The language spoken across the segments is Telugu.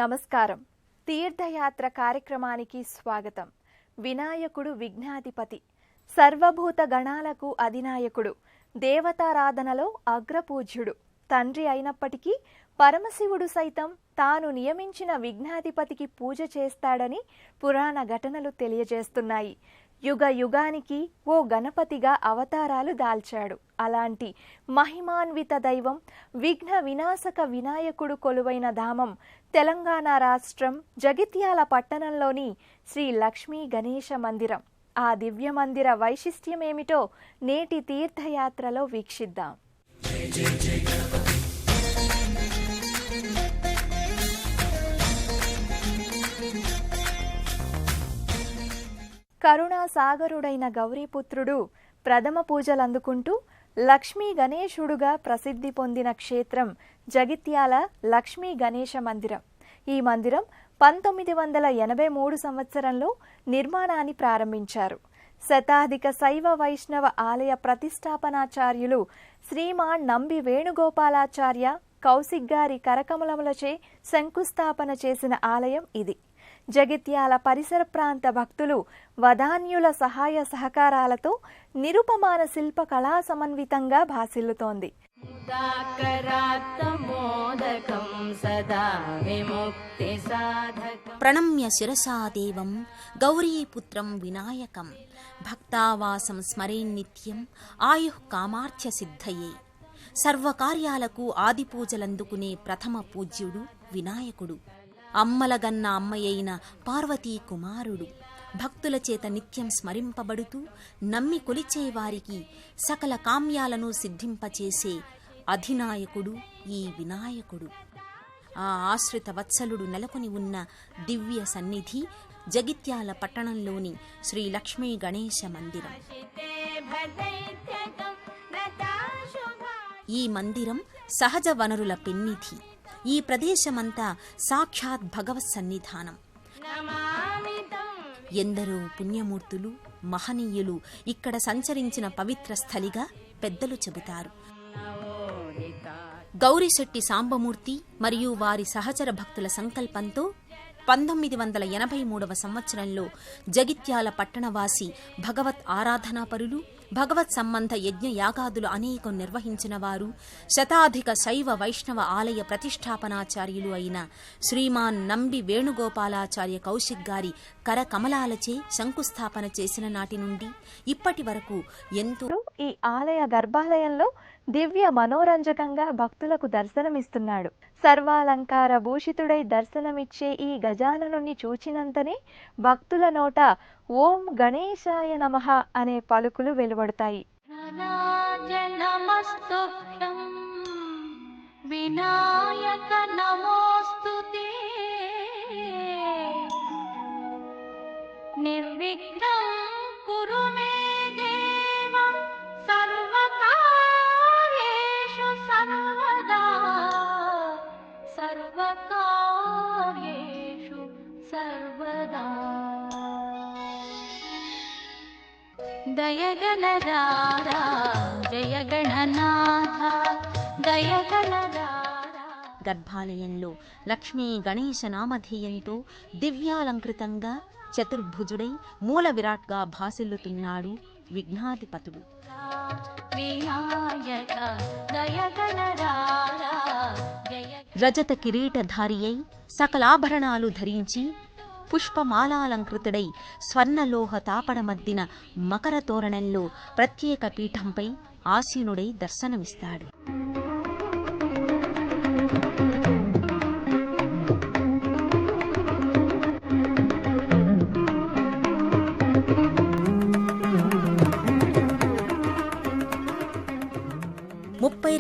నమస్కారం. తీర్థయాత్ర కార్యక్రమానికి స్వాగతం. వినాయకుడు విఘ్నాధిపతి, సర్వభూత గణాలకు అధినాయకుడు, దేవతారాధనలో అగ్రపూజ్యుడు, తండ్రి అయినప్పటికీ పరమశివుడు సైతం తాను నియమించిన విఘ్నాధిపతికి పూజ చేస్తాడని పురాణ ఘటనలు తెలియజేస్తున్నాయి. యుగ యుగానికి ఓ గణపతిగా అవతారాలు దాల్చాడు. అలాంటి మహిమాన్విత దైవం విఘ్న వినాశక వినాయకుడు కొలువైన ధామం తెలంగాణ రాష్ట్రం జగిత్యాల పట్టణంలోని శ్రీ లక్ష్మీ గణేశ మందిరం. ఆ దివ్య మందిర వైశిష్ట్యమేమిటో నేటి తీర్థయాత్రలో వీక్షిద్దాం. కరుణాసాగరుడైన గౌరీపుత్రుడు ప్రథమ పూజలందుకుంటూ లక్ష్మీ గణేశుడుగా ప్రసిద్ధి పొందిన క్షేత్రం జగిత్యాల లక్ష్మీ గణేశ మందిరం. ఈ మందిరం 1983 సంవత్సరంలో నిర్మాణాన్ని ప్రారంభించారు. శతాధిక శైవ వైష్ణవ ఆలయ ప్రతిష్టాపనాచార్యులు శ్రీమాన్ నంబి వేణుగోపాలాచార్య కౌశిక్ గారి కరకమలములచే శంకుస్థాపన చేసిన ఆలయం ఇది. జగిత్యాల పరిసర ప్రాంత భక్తులు వదాన్యుల సహాయ సహకారాలతో నిరుపమాన శిల్ప కళా సమన్వితంగా భాసిల్లుతోంది. ప్రణమ్య శిరసా దేవం గౌరీపుత్రం వినాయకం భక్తావాసం స్మరేన్నిత్యం ఆయుః కామార్థ్య సిద్ధయే. సర్వకార్యాలకు ఆదిపూజలందుకునే ప్రథమ పూజ్యుడు వినాయకుడు. అమ్మలగన్న అమ్మయైన పార్వతీ కుమారుడు. భక్తుల చేత నిత్యం స్మరింపబడుతూ నమ్మి కొలిచే వారికి సకల కామ్యాలను సిద్ధింపచేసే అధినాయకుడు ఈ వినాయకుడు. ఆ ఆశ్రిత వత్సలుడు నెలకొని ఉన్న దివ్య సన్నిధి జగిత్యాల పట్టణంలోని శ్రీ లక్ష్మీ గణేశ మందిరం. ఈ మందిరం సహజ వనరుల పెన్నిధి. ఈ ప్రదేశమంతా సాక్షాత్ భగవత్ సన్నిధానం. ఎందరో పుణ్యమూర్తులు మహనీయులు ఇక్కడ సంచరించిన పవిత్ర స్థలిగా పెద్దలు చెబుతారు. గౌరిశెట్టి సాంబమూర్తి మరియు వారి సహచర భక్తుల సంకల్పంతో 1983 సంవత్సరంలో జగిత్యాల పట్టణవాసి భగవత్ ఆరాధనాపరులు, భగవత్ సంబంధ యజ్ఞ యాగాదులు అనేకం నిర్వహించిన వారు, శతాధిక శైవ వైష్ణవ ఆలయ ప్రతిష్టాపనాచార్యులు అయిన శ్రీమాన్ నంబి వేణుగోపాలాచార్య కౌశిక్ గారి కరకమలాలచే శంకుస్థాపన చేసిన నాటి నుండి ఇప్పటి వరకు ఎంతో ఈ ఆలయ గర్భాలయంలో దివ్య మనోరంజకంగా భక్తులకు దర్శనమిస్తున్నాడు. సర్వాలంకార భూషితుడై దర్శనమిచ్చే ఈ గజాననుని చూచినంతనే భక్తుల నోట ఓం గణేశాయ నమః అనే పలుకులు వెలువడతాయి. వినాయక నమోస్తుతే నిర్విఘ్నం కురు మే దేవ సర్వకార్యేషు సర్వదా సర్వకార్యేషు సర్వదా. దయగణరారా జయ గణనాథ దయగణరారా. గర్భాలయంలో లక్ష్మీ గణేశ నామధేయంతో దివ్యాలంకృతంగా చతుర్భుజుడై మూల విరాట్గా భాసిల్లుతున్నాడు విఘ్నాధిపతుడు. రజత కిరీటధారి అయి సకలాభరణాలు ధరించి పుష్పమాలాలంకృతుడై స్వర్ణలోహ తాపడమద్దిన మకర తోరణంలో ప్రత్యేక పీఠంపై ఆసీనుడై దర్శనమిస్తాడు.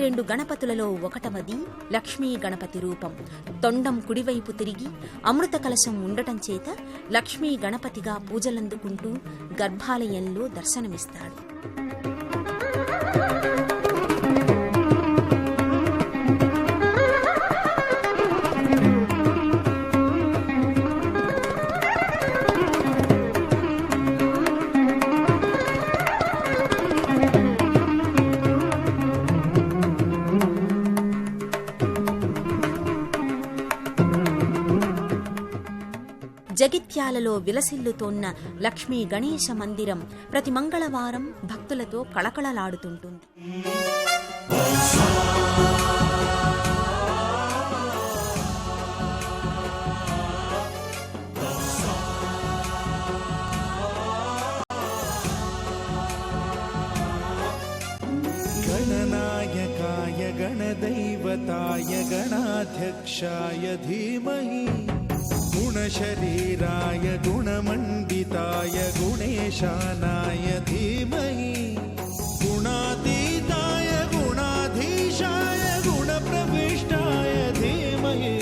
రెండు గణపతులలో ఒకటవది లక్ష్మీ గణపతి రూపం. తొండం కుడివైపు తిరిగి అమృత కలశం ఉండటం చేత లక్ష్మీ గణపతిగా పూజలందుకుంటూ గర్భాలయంలో దర్శనమిస్తాడు. జగిత్యాలలో విలసిల్లుతోన్న లక్ష్మీ గణేశ మందిరం ప్రతి మంగళవారం భక్తులతో కళకళలాడుతుంటుంది. गणनायकाय गणदैवताय गणाध्यक्षाय धीमहि गुणशरीराय गुणमण्डिताय गुणेशानाय धीमहि गुणातीताय गुणाधीशाय गुणप्रविष्टाय धीमहि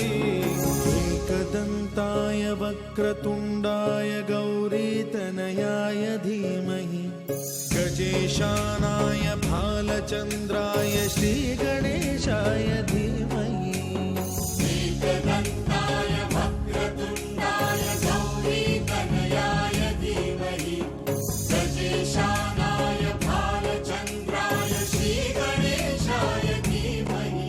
एकदन्ताय वक्रतुण्डाय गौरीतनयाय धीमहि गजेशानाय भालचन्द्राय श्रीगणेशाय धीमहि एकदन्ताय वक्रतुण्डाय गौरीतनयाय धीमहि गजेशानाय भालचन्द्राय श्रीगणेशाय धीमहि.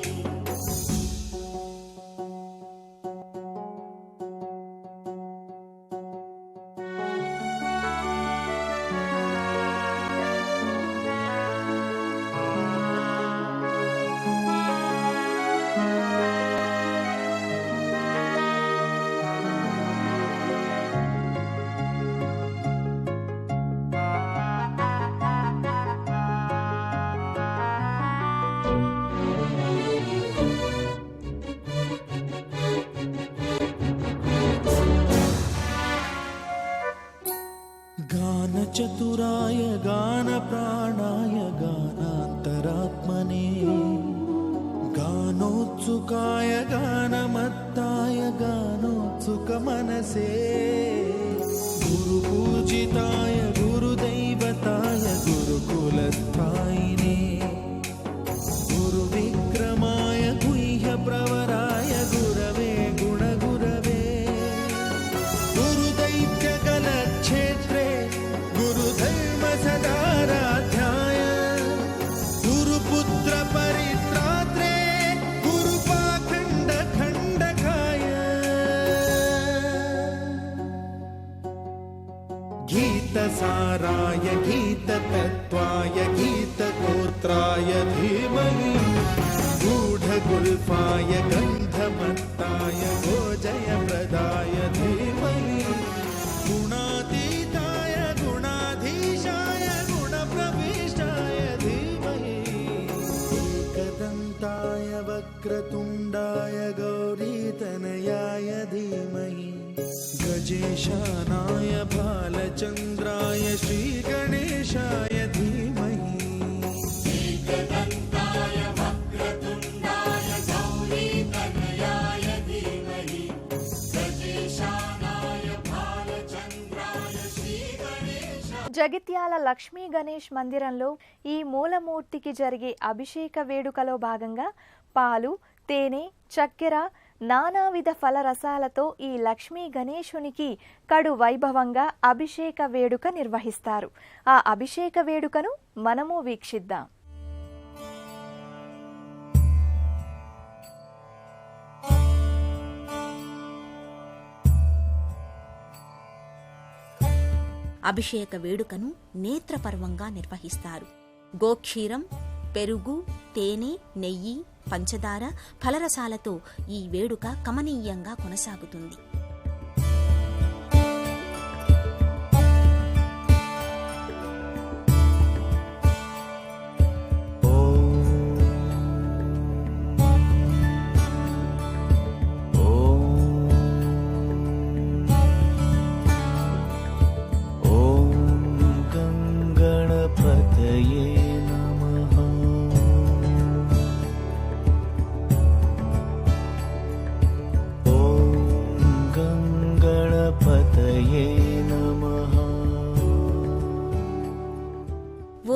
गानचतुराय गानप्राणाय गानान्तरात्मने गानोत्सुकाय गानमत्ताय गानोत्सुकमनसे गुरुपूजिताय गुरुदैवताय गुरुकुलस्थायिने गुरुविक्रमाय गुह्यप्रवराय गुरवे गुणगुरवे गुरुदैत्यकलक्षेत्रे गुरुधर्मसदाराध्याय गुरुपुत्र परित्रात्रे गुरुपाखण्डखण्डकाय गीतसाराय गीततत्त्वाय गीतगोत्राय धीमहि गूढगुल्फाय गन्धमत्ताय गोजयप्रदाय धीमहि गुणातीताय गुणाधीशाय गुणप्रविष्टाय धीमहि एकदन्ताय वक्रतुण्डाय गौरीतनयाय धीमहि गजेशानाय भालचन्द्राय श्रीगणेशाय धीमहि एकदन्ताय वक्रतुण्डाय गौरीतनयाय धीमहि गजेशानाय भालचन्द्राय श्रीगणेशाय. జగిత్యాల లక్ష్మీ గణేష్ మందిరంలో ఈ మూలమూర్తికి జరిగే అభిషేక వేడుకలో భాగంగా పాలు, తేనె, చక్కెర, నానావిధ ఫలరసాలతో ఈ లక్ష్మీ గణేశునికి కడు వైభవంగా అభిషేక వేడుక నిర్వహిస్తారు. ఆ అభిషేక వేడుకను మనము వీక్షిద్దాం. అభిషేక వేడుకను నేత్రపర్వంగా నిర్వహిస్తారు. గోక్షీరం, పెరుగు, తేనె, నెయ్యి, పంచదార, ఫలరసాలతో ఈ వేడుక కమనీయంగా కొనసాగుతుంది.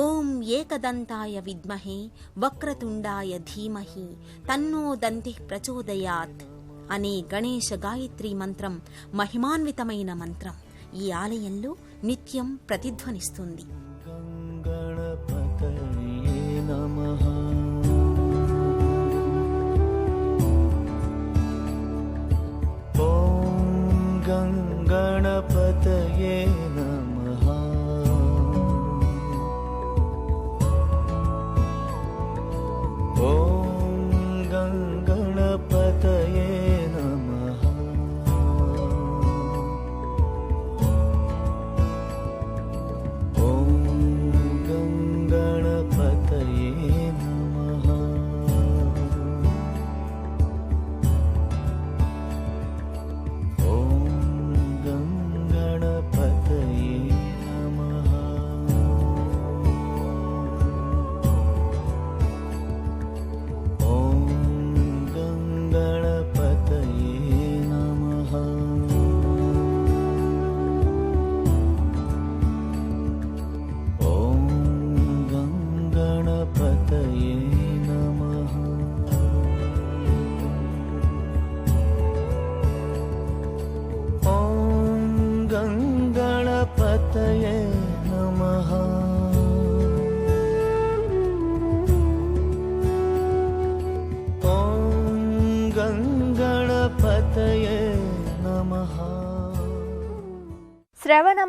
ఓం ఏకదంతాయ విద్మహే వక్రతుండాయ ధీమహి తన్నో దంతిః ప్రచోదయాత్ అనే గణేశ గాయత్రి మంత్రం మహిమాన్వితమైన మంత్రం ఈ ఆలయంలో నిత్యం ప్రతిధ్వనిస్తుంది. ఓం గంగణ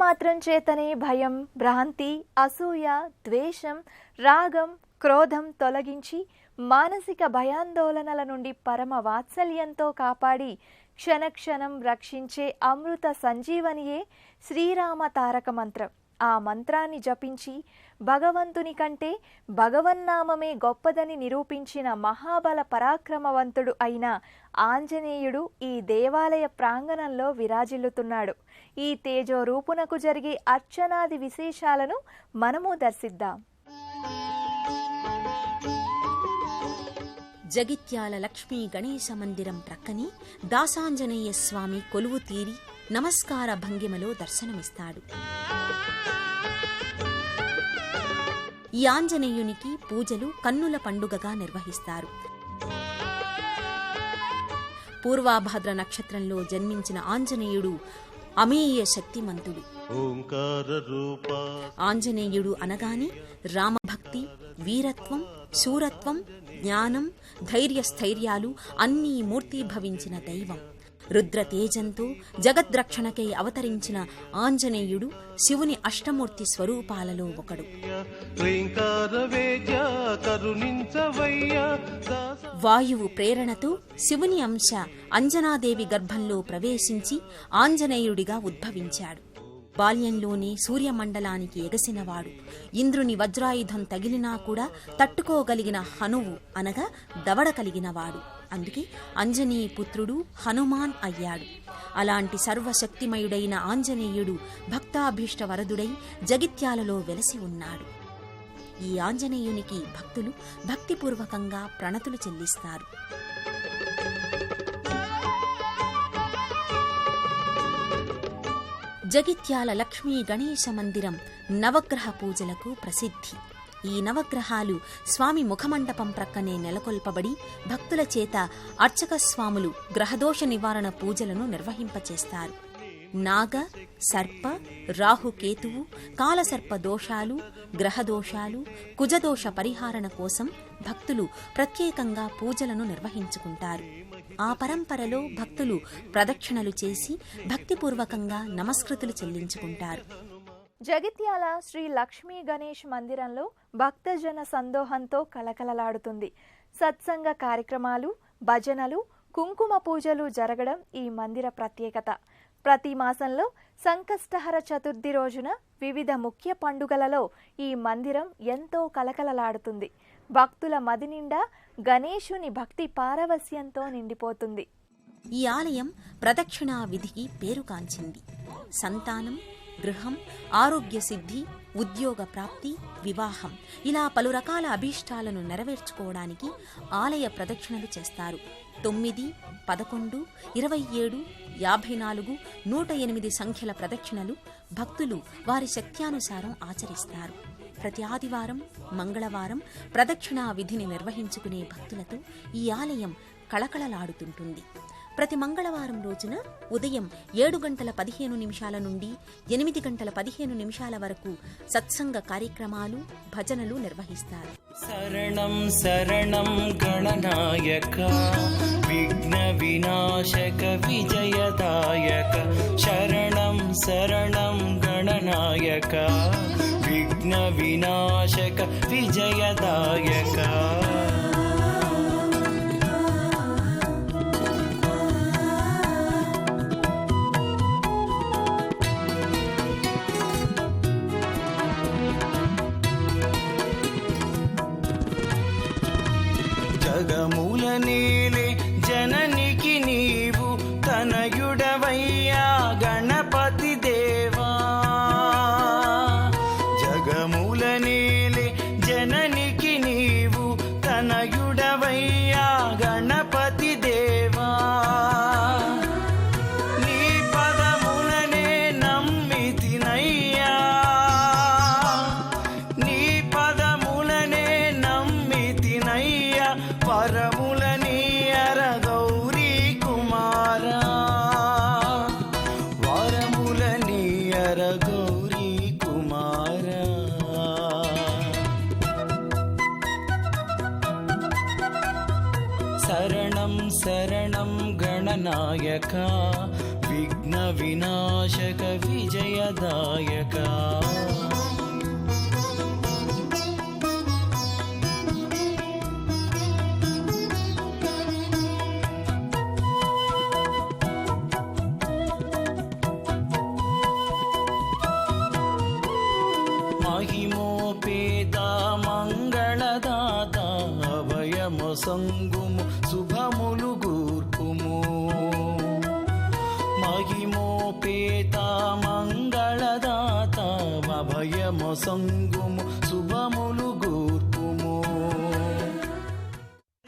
మాత్రం చేతనే భయం, భ్రాంతి, అసూయ, ద్వేషం, రాగం, క్రోధం తొలగించి మానసిక భయాందోళనల నుండి పరమ వాత్సల్యంతో కాపాడి క్షణక్షణం రక్షించే అమృత సంజీవనియే శ్రీరామ తారక మంత్రం. ఆ మంత్రాన్ని జపించి భగవంతుని కంటే భగవన్నామమే గొప్పదని నిరూపించిన మహాబల పరాక్రమవంతుడు అయిన ఆంజనేయుడు ఈ దేవాలయ ప్రాంగణంలో విరాజిల్లుతున్నాడు. ఈ తేజో రూపునకు జరిగే అర్చనాది విశేషాలను మనము దర్శిద్దాం. జగిత్యాల లక్ష్మీ గణేశ మందిరం ప్రక్కనే దాసాంజనేయ స్వామి కొలువు తీరి నమస్కార భంగిమలో దర్శనమిస్తాడు. ఈ ఆంజనేయునికి పూజలు కన్నుల పండుగగా నిర్వహిస్తారు. పూర్వాభాద్ర నక్షత్రంలో జన్మించిన ఆంజనేయుడు అమేయ శక్తిమంతుడు. ఆంజనేయుడు అనగానే రామభక్తి, వీరత్వం, శూరత్వం, జ్ఞానం, ధైర్యస్థైర్యాలు అన్నీ మూర్తీభవించిన దైవం. రుద్రతేజంతో జగద్రక్షణకై అవతరించిన ఆంజనేయుడు శివుని అష్టమూర్తి స్వరూపాలలో ఒకడు. వాయువు ప్రేరణతో శివుని అంశ అంజనాదేవి గర్భంలో ప్రవేశించి ఆంజనేయుడిగా ఉద్భవించాడు. బాల్యంలోనే సూర్యమండలానికి ఎగసినవాడు. ఇంద్రుని వజ్రాయుధం తగిలినా కూడా తట్టుకోగలిగిన హనువు అనగా దవడ కలిగినవాడు. అందుకే అంజనీ పుత్రుడు హనుమాన్ అయ్యాడు. అలాంటి సర్వశక్తిమయుడైన ఆంజనేయుడు భక్తాభీష్ట వరదుడై జగిత్యాలలో వెలసి ఉన్నాడు. ఈ ఆంజనేయునికి భక్తులు భక్తిపూర్వకంగా ప్రణతులు చెల్లిస్తారు. జగిత్యాల లక్ష్మీ గణేశ మందిరం నవగ్రహ పూజలకు ప్రసిద్ధి. ఈ నవగ్రహాలు స్వామి ముఖమండపం ప్రక్కనే నెలకొల్పబడి భక్తుల చేత అర్చక స్వాములు గ్రహదోష నివారణ పూజలను నిర్వహింపచేస్తారు. నాగ, సర్ప, రాహుకేతువు, కాలసర్ప దోషాలు, గ్రహదోషాలు, కుజదోష పరిహారణ కోసం భక్తులు ప్రత్యేకంగా పూజలను నిర్వహించుకుంటారు. ఆ పరంపరలో భక్తులు ప్రదక్షిణలు చేసి భక్తిపూర్వకంగా నమస్కృతులు చెల్లించుకుంటారు. జగిత్యాల శ్రీ లక్ష్మీ గణేష్ మందిరంలో భక్తజన సందోహంతో కలకలలాడుతుంది. సత్సంగ కార్యక్రమాలు, భజనలు, కుంకుమ పూజలు జరగడం ఈ మందిర ప్రత్యేకత. ప్రతి మాసంలో సంకష్టహర చతుర్థి రోజున వివిధ ముఖ్య పండుగలలో ఈ మందిరం ఎంతో కలకలలాడుతుంది. భక్తుల మది నిండా గణేశుని భక్తి పారవస్యంతో నిండిపోతుంది. ఈ ఆలయం ప్రదక్షిణా విధికి పేరుకాంచింది. సంతానం, గృహం, ఆరోగ్య సిద్ధి, ఉద్యోగ ప్రాప్తి, వివాహం ఇలా పలు రకాల అభీష్టాలను నెరవేర్చుకోవడానికి ఆలయ ప్రదక్షిణలు చేస్తారు. 9, 11, 27, 54, 108 సంఖ్యల ప్రదక్షిణలు భక్తులు వారి శక్త్యానుసారం ఆచరిస్తారు. ప్రతి ఆదివారం, మంగళవారం ప్రదక్షిణా విధిని నిర్వహించుకునే భక్తులతో ఈ ఆలయం కళకళలాడుతుంటుంది. ప్రతి మంగళవారం రోజున ఉదయం 7:15 నుండి 8:15 వరకు సత్సంగ కార్యక్రమాలు, భజనలు నిర్వహిస్తారు. శరణం శరణం గణనాయక విఘ్న వినాశక విజయదాయక. శరణం శరణం గణనాయక విఘ్న వినాశక విజయదాయక. జగముల నేలే జననికి నీవు తనయుడవయ్యా గణపతి దేవా. జగముల నేలే జననికి నీవు తనయుడవయ్యా గణపతి దేవా. నీ పదములనే నమ్మితినయ్యా, నీ పదములనే నమ్మితినయ్యా. వరములనీయర గౌరీ కుమారా, వరములనీయర గౌరీ కుమారా. శరణం శరణం గణనాయక విఘ్న వినాశక విజయదాయక మహిమోపేత మంగళదాత అభయము సంగుము శుభములు గూర్పుము మహిమోపేత మంగళదాత అభయము సంగుము శుభములు గూర్పుము.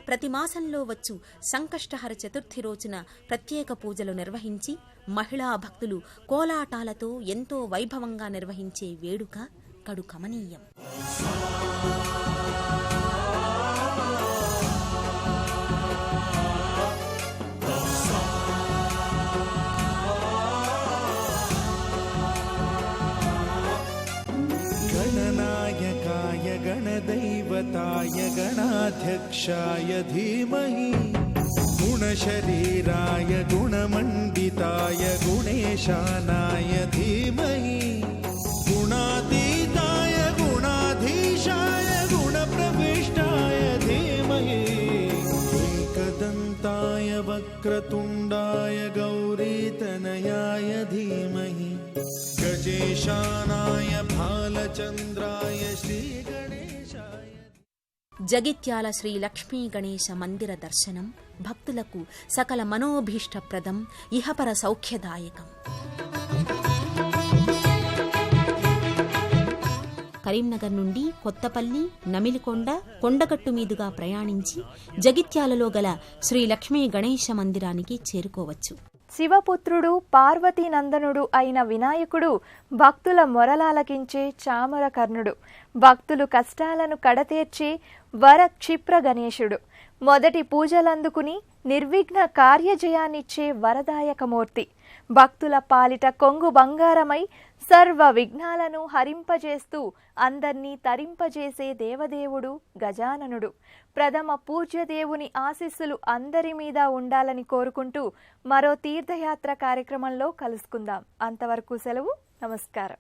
ప్రతి మాసంలో వచ్చు సంకష్టహర చతుర్థి రోజున ప్రత్యేక పూజలు నిర్వహించి మహిళా భక్తులు కోలాటాలతో ఎంతో వైభవంగా నిర్వహించే వేడుక కడు కమనీయం. गणनायकाय गणदैवताय गणाध्यक्षाय धीमहि गुणशरीराय गुणमण्डिताय गुणेशानाय धीमहि गुणातीताय गुणाधीशाय गुणप्रविष्टाय धीमहि एकदन्ताय वक्रतुण्डाय गौरीतनयाय धीमहि गजेशानाय भालचन्द्राय श्रीगणेशाय. జగిత్యాల శ్రీ లక్ష్మీ గణేశ మందిర దర్శనం భక్తులకు సకల మనోభీష్టప్రదం, ఇహపర సౌఖ్యదాయకం. కరీంనగర్ నుండి కొత్తపల్లి, నమిలికొండ, కొండగట్టు మీదుగా ప్రయాణించి జగిత్యాలలో గల శ్రీ లక్ష్మీ గణేశ మందిరానికి చేరుకోవచ్చు. శివపుత్రుడు పార్వతీనందనుడు అయిన వినాయకుడు భక్తుల మొరలాలకించే చామరకర్ణుడు, భక్తులు కష్టాలను కడతేర్చే వర క్షిప్ర గణేశుడు, మొదటి పూజలందుకుని నిర్విఘ్న కార్యజయాన్నిచ్చే వరదాయకమూర్తి, భక్తుల పాలిట కొంగు బంగారమై సర్వ విఘ్నాలను హరింపజేస్తూ అందర్నీ తరింపజేసే దేవదేవుడు గజాననుడు. ప్రథమ పూజ్యదేవుని ఆశీస్సులు అందరి మీద ఉండాలని కోరుకుంటూ మరో తీర్థయాత్ర కార్యక్రమంలో కలుసుకుందాం. అంతవరకు సెలవు. నమస్కారం.